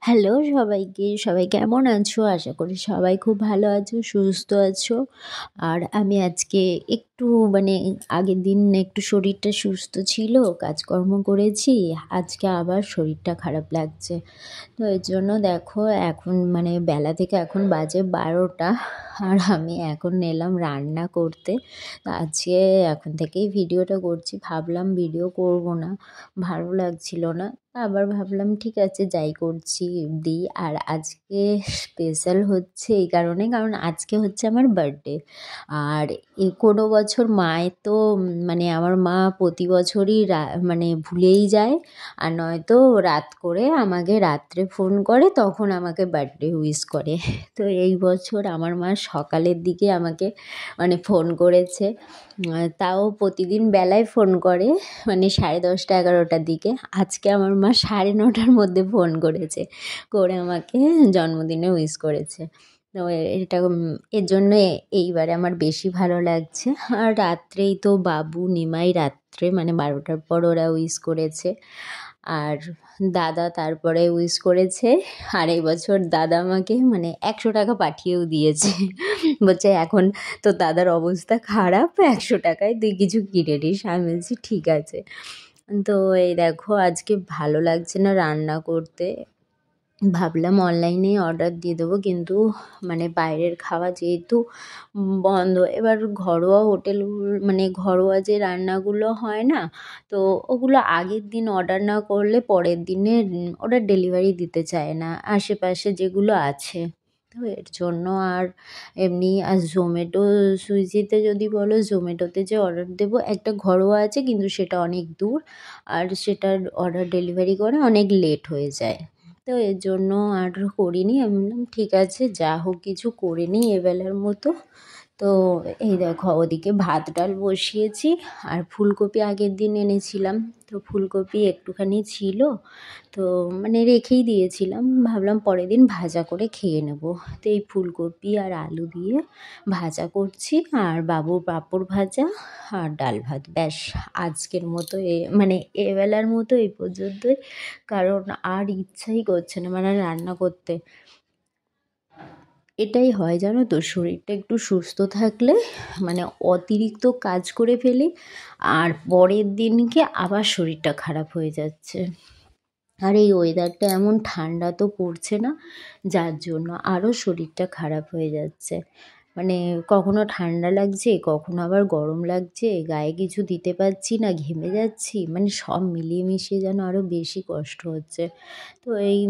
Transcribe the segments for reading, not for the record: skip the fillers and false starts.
Hello সবাইকে, সবাই কেমন আছো? আশা করি সবাই খুব ভালো আছো, সুস্থ আছো। আর আমি আজকে একটু আগের দিন একটু শরীরটা সুস্থ ছিল, কাজকর্ম করেছি। আজকে আবার শরীরটা খারাপ লাগছে। তো এর জন্য দেখো এখন বেলা থেকে এখন বাজে 12টা, আর আমি এখন এলাম রান্না করতে। তো আজকে এখন থেকেই ভিডিওটা করছি, ভাবলাম ভিডিও করব না, ভালো লাগছিল না। আবার ভাবলাম ঠিক আছে যাই করছি দিই। আর আজকে স্পেশাল হচ্ছে এই কারণে, কারণ আজকে হচ্ছে আমার বার্থডে। আর কোনো বছর মায়ের তো আমার মা প্রতি বছরই ভুলেই যায়, আর নয়তো রাত করে আমাকে রাত্রে ফোন করে, তখন আমাকে বার্থডে উইশ করে। তো এই বছর আমার মা সকালের দিকে আমাকে ফোন করেছে। তাও প্রতিদিন বেলায় ফোন করে, 10:30 11টার দিকে। আজকে আমার মা 9:30টার মধ্যে ফোন করেছে, করে আমাকে জন্মদিনে উইশ করেছে। তো এটা এর জন্য এইবারে আমার বেশি ভালো লাগছে। আর রাত্রেই তো বাবু নিমাই রাত্রে 12টার পর ওরা উইশ করেছে। আর দাদা তারপরে উইশ করেছে। আর এই বছর দাদা আমাকে 100 টাকা পাঠিয়েও দিয়েছে। বলছে এখন তো দাদার অবস্থা খারাপ, 100 টাকায় তুই কিছু কিনে নিস। আমি বলছি ঠিক আছে। তো এই দেখো আজকে ভালো লাগছে না রান্না করতে, ভাবলাম অনলাইনেই অর্ডার দিয়ে দেবো, কিন্তু বাইরের খাওয়া যেহেতু বন্ধ, এবার ঘরোয়া হোটেল ঘরোয়া যে রান্নাগুলো হয় না, তো ওগুলো আগের দিন অর্ডার না করলে পরের দিনে ওরা ডেলিভারি দিতে চায় না আশেপাশে যেগুলো আছে। তো এর জন্য আর এমনি আর জোম্যাটো সুইগিতে যদি বলো, জোম্যাটোতে যে অর্ডার দেবো, একটা ঘরোয়া আছে কিন্তু সেটা অনেক দূর, আর সেটার অর্ডার ডেলিভারি করে অনেক লেট হয়ে যায়। তো এর জন্য আর করিনি। আমি বললাম ঠিক আছে যা হোক কিছু করে নিই এবেলার মতো। তো এই দেখো ওদিকে ভাত ডাল বসিয়েছি, আর ফুলকপি আগের দিন এনেছিলাম, তো ফুলকপি একটুখানি ছিল, তো রেখেই দিয়েছিলাম, ভাবলাম পরের দিন ভাজা করে খেয়ে নেব। তো এই ফুলকপি আর আলু দিয়ে ভাজা করছি, আর বাবুর পাঁপড় ভাজা আর ডাল ভাত, ব্যাস আজকের মতো এবেলার মতো এই পর্যন্তই। কারণ আর ইচ্ছাই করছে না রান্না করতে। এটাই হয় জানো তো, শরীরটা একটু সুস্থ থাকলে অতিরিক্ত কাজ করে ফেলি, আর পরের দিনকে আবার শরীরটা খারাপ হয়ে যাচ্ছে। আর এই ওয়েদারটা এমন ঠান্ডা তো পড়ছে না, যার জন্য আরও শরীরটা খারাপ হয়ে যাচ্ছে। কখনো ঠান্ডা লাগছে, কখনো আবার গরম লাগছে, গায়ে কিছু দিতে পারছি না, ঘেমে যাচ্ছি, সব মিলিয়ে মিশিয়ে যেন আরও বেশি কষ্ট হচ্ছে। তো এই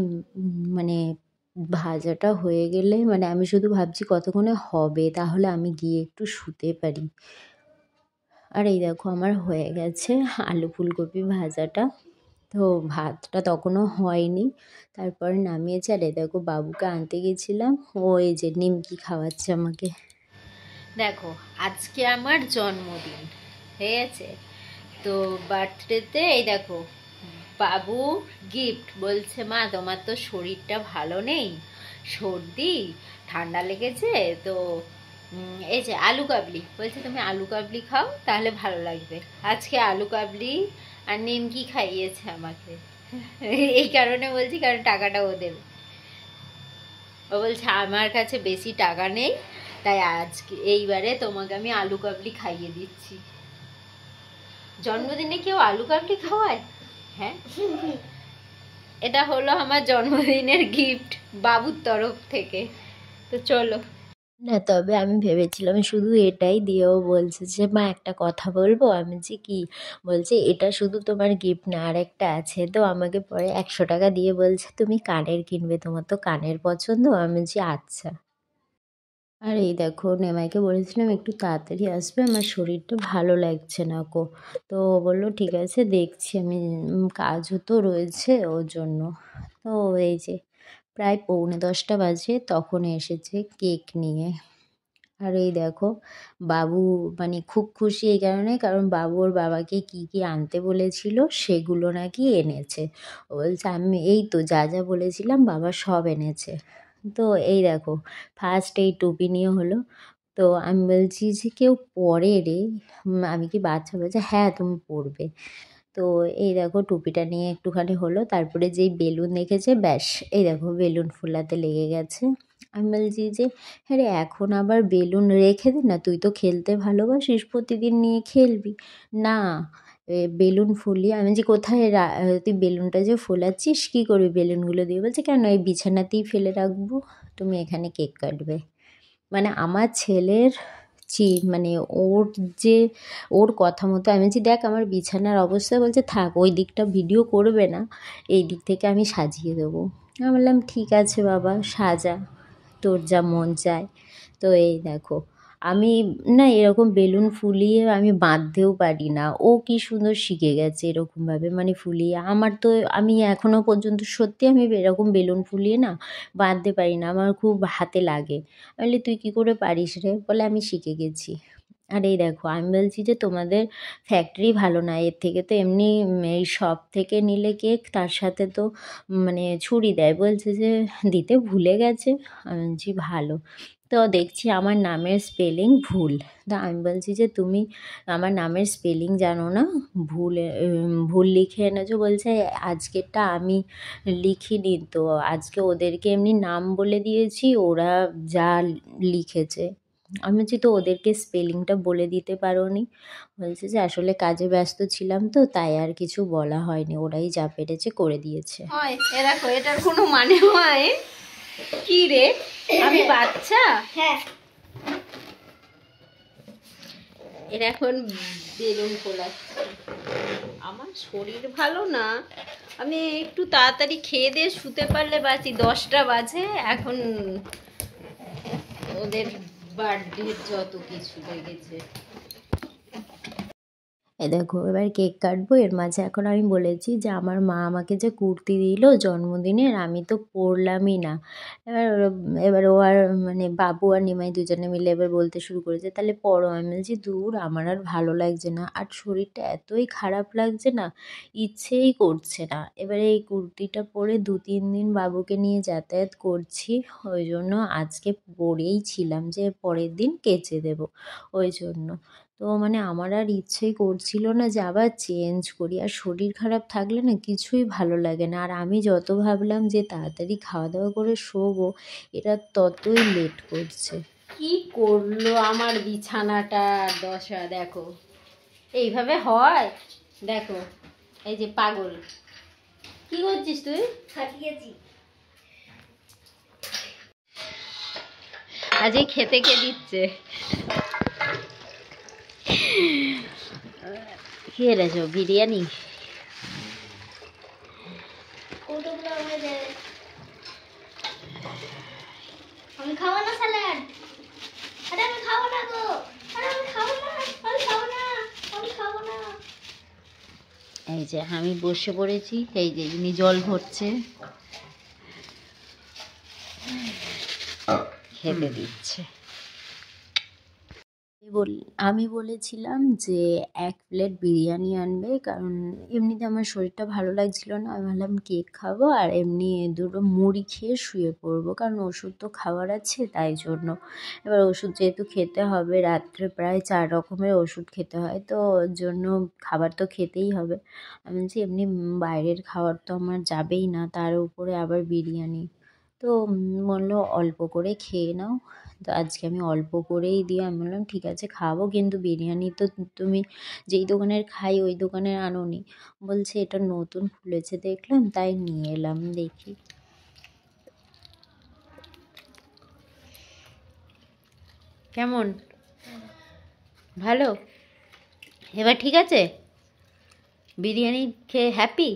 ভাজাটা হয়ে গেলে আমি শুধু ভাবছি কতক্ষণে হবে, তাহলে আমি গিয়ে একটু শুতে পারি। আর এই দেখো আমার হয়ে গেছে আলু ফুলকপি ভাজাটা। তো ভাতটা তখনও হয়নি, তারপরে নামিয়েছি। আর এই দেখো বাবুকে আনতে গেছিলাম, ও এই যে নিমকি খাওয়াচ্ছে আমাকে। দেখো আজকে আমার জন্মদিন, ঠিক আছে? তো বার্থডেতে এই দেখো বাবু গিফট বলছে, মা তোমার তো শরীরটা ভালো নেই, সর্দি ঠান্ডা লেগেছে, তো এই যে আলু কাবলি বলছে, তুমি আলু কাবলি খাও তাহলে ভালো লাগবে। আজকে আলু কাবলি আর নিমকি খাইয়েছে আমাকে। এই কারণে বলছি, কারণ টাকাটা ও দেবে। ও বলছে আমার কাছে বেশি টাকা নেই, তাই আজকে এইবারে তোমাকে আমি আলু কাবলি খাইয়ে দিচ্ছি। জন্মদিনে কেউ আলু কাবলি খাওয়ায়? হ্যাঁ, এটা হলো আমার জন্মদিনের গিফট বাবুর তরফ থেকে। তো চলো না, তবে আমি ভেবেছিলাম শুধু এটাই দিয়েও বলছে যে মা একটা কথা বলবো। আমি যে কি? বলছে এটা শুধু তোমার গিফট না, আর একটা আছে। তো আমাকে পরে 100 টাকা দিয়ে বলছে তুমি কানের কিনবে, তোমার তো কানের পছন্দ। আমি যে আচ্ছা। আর এই দেখো নেমাইকে বলেছিলাম একটু তাড়াতাড়ি আসবে, আমার শরীরটা ভালো লাগছে না কো। তো ও বললো ঠিক আছে দেখছি আমি, কাজও তো রয়েছে ওর জন্য। তো এই যে প্রায় 9:45 বাজে তখন এসেছে কেক নিয়ে। আর এই দেখো বাবু খুব খুশি এই কারণে, কারণ বাবু ওর বাবাকে কি কি আনতে বলেছিল সেগুলো নাকি এনেছে। ও বলছে আমি এই তো যা যা বলেছিলাম বাবা সব এনেছে। তো এই দেখো ফার্স্ট এই টুপি নিয়ে হলো। তো আমি বলছি যে কেউ পরে রে, আমি কি বাচ্চা? বলছে হ্যাঁ তুমি পরবে। তো এই দেখো টুপিটা নিয়ে একটুখানি হলো, তারপরে যেই বেলুন দেখেছে ব্যাস এই দেখো বেলুন ফোলাতে লেগে গেছে। আমি বলছি যে হ্যাঁ রে এখন আবার বেলুন রেখে দে না, তুই তো খেলতে ভালোবাসিস, প্রতিদিন নিয়ে খেলবি না। বেলুন ফুলিয়ে আমি যে কোথায় তুই বেলুনটা যে ফোলাচ্ছিস কী করবি বেলুনগুলো দিয়ে? বলছে কেন এই বিছানাতেই ফেলে রাখবো, তুমি এখানে কেক কাটবে। মানে আমার ছেলের মানে ওর যে ওর কথা মতো আমি বলছি দেখ আমার বিছানার অবস্থা, বলছে থাক ওই দিকটা ভিডিও করবে না, এই দিক থেকে আমি সাজিয়ে দেবো। আমি বললাম ঠিক আছে বাবা সাজা, তোর যা মন চায়। তো এই দেখো আমি না এরকম বেলুন ফুলিয়ে আমি বাঁধতেও পারি না, ও কি সুন্দর শিখে গেছে এরকমভাবে মানে ফুলিয়ে। আমার তো আমি এখনও পর্যন্ত সত্যি আমি এরকম বেলুন ফুলিয়ে না বাঁধতে পারি না, আমার খুব হাতে লাগে। আমি বলি তুই কী করে পারিস রে? বলে আমি শিখে গেছি। আর এই দেখো আমি বলছি যে তোমাদের ফ্যাক্টরি ভালো না, এর থেকে তো এমনি এই শপ থেকে নিলে কেক তার সাথে তো মানে ছুরি দেয়, বলছে যে দিতে ভুলে গেছে। আমি বলছি ভালো। তো দেখছি আমার নামের স্পেলিং ভুল। তা আমি বলছি যে তুমি আমার নামের স্পেলিং জানো না, ভুল লিখে এনেছো। বলছে আজকেরটা আমি লিখিনি তো, আজকে ওদেরকে এমনি নাম বলে দিয়েছি, ওরা যা লিখেছে। আমি বলছি তো ওদেরকে স্পেলিংটা বলে দিতে পারোনি? বলছে যে আসলে কাজে ব্যস্ত ছিলাম তো তাই আর কিছু বলা হয়নি, ওরাই যা পেরেছে করে দিয়েছে। হয় এ দেখো এটার কোনো মানে হয় কি রে? আমি বাচ্চা? হ্যাঁ এর এখন বেলুন ফোলাচ্ছে। আমার শরীর ভালো না, আমি একটু তাড়াতাড়ি খেয়ে দিয়ে শুতে পারলে বাঁচি। 10টা বাজে এখন, ওদের বার্থডের যত কিছু লেগেছে। এ দেখো এবার কেক কাটবো, এর মাঝে এখন আমি বলেছি যে আমার মা আমাকে যে কুর্তি দিল জন্মদিনের আমি তো পরলামই না। এবার ও আর মানে বাবু আর নিমাই দুজনে মিলে এবার বলতে শুরু করেছে তাহলে পরো। আমি বলছি দূর আমার আর ভালো লাগছে না, আর শরীরটা এতই খারাপ লাগছে না, ইচ্ছেই করছে না। এবারে এই কুর্তিটা পরে 2-3 দিন বাবুকে নিয়ে যাতায়াত করছি, ওই জন্য আজকে পরেই ছিলাম যে পরের দিন কেচে দেবো, ওই জন্য। তো মানে আমার আর ইচ্ছেই করছিল না যে আবার চেঞ্জ করি, আর শরীর খারাপ থাকলে না কিছুই ভালো লাগে না। আর আমি যত ভাবলাম যে তাড়াতাড়ি খাওয়া দাওয়া করে শোবো, এরা ততই লেট করছে। কি করলো আমার বিছানাটা দশা দেখো, এইভাবে হয় দেখো। এই যে পাগল, কি করছিস তুই? খাটিয়েছি। আজকে খেতে কে দিচ্ছে? কি এনেছো বিরিয়ানি? আমি খাবো না স্যালাড। আরে আমি খাবো না গো, আরে আমি খাবো না, আমি খাবো না, আমি খাবো না। এই যে আমি বসে পড়েছি, এই যে ইনি জল ভরছে, খেতে দিচ্ছে। আমি বলেছিলাম যে 1 প্লেট বিরিয়ানি আনবে, কারণ এমনিতে আমার শরীরটা ভালো লাগছিল না, আমি ভাবলাম কেক খাবো আর এমনি 2টো মুড়ি খেয়ে শুয়ে পড়বো, কারণ ওষুধ তো খাওয়ার আছে তাই জন্য। এবার ওষুধ যেহেতু খেতে হবে, রাত্রে প্রায় 4 রকমের ওষুধ খেতে হয়, তো ওর জন্য খাবার তো খেতেই হবে। আমি বলছি এমনি বাইরের খাবার তো আমার যাবেই না, তার উপরে আবার বিরিয়ানি। তো বললো অল্প করে খেয়ে নাও। তো আজকে আমি অল্প করেই দিয়ে আমি বললাম ঠিক আছে খাবো, কিন্তু বিরিয়ানি তো তুমি যেই দোকানের খাই ওই দোকানের আনোনি। বলছে এটা নতুন খুলেছে দেখলাম তাই নিয়ে এলাম, দেখি। কেমন? ভালো? এবার ঠিক আছে? বিরিয়ানি খেয়ে হ্যাপি?